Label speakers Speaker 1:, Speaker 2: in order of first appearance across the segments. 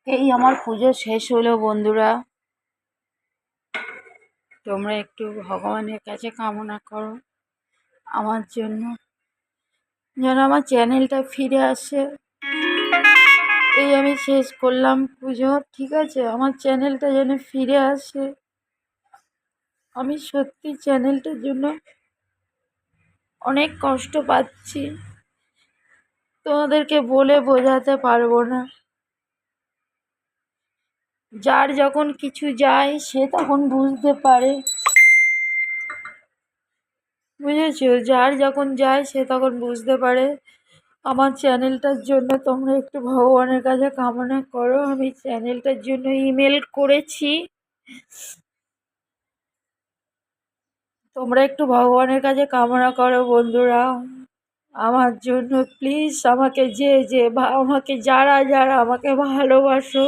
Speaker 1: এই আমার পুজো শেষ হলো বন্ধুরা। তোমরা একটু ভগবানের কাছে কামনা করো আমার জন্য, যেন আমার চ্যানেলটা ফিরে আসে। এই আমি শেষ করলাম পুজো, ঠিক আছে? আমার চ্যানেলটা যেন ফিরে আসে। আমি সত্যি চ্যানেলটার জন্য অনেক কষ্ট পাচ্ছি, তোমাদেরকে বলে বোঝাতে পারবো না। যার যখন কিছু যায় সে তখন বুঝতে পারে, বুঝেছো? যার যখন যায় সে তখন বুঝতে পারে। আমার চ্যানেলটার জন্য তোমরা একটু ভগবানের কাছে কামনা করো। আমি চ্যানেলটার জন্য ইমেল করেছি, তোমরা একটু ভগবানের কাছে কামনা করো বন্ধুরা আমার জন্য প্লিজ। আমাকে আমাকে যারা যারা আমাকে ভালোবাসো,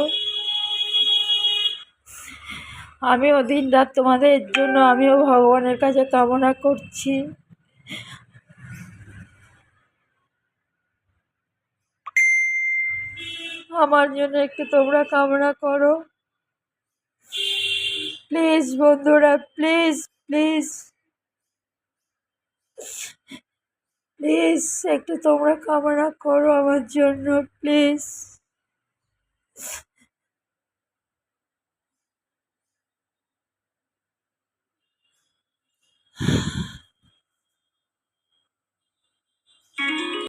Speaker 1: আমিও দিন রাত তোমাদের জন্য আমিও ভগবানের কাছে কামনা করছি। আমার জন্য একটু তোমরা কামনা করো প্লিজ বন্ধুরা, প্লিজ প্লিজ প্লিজ একটু তোমরা কামনা করো আমার জন্য প্লিজ।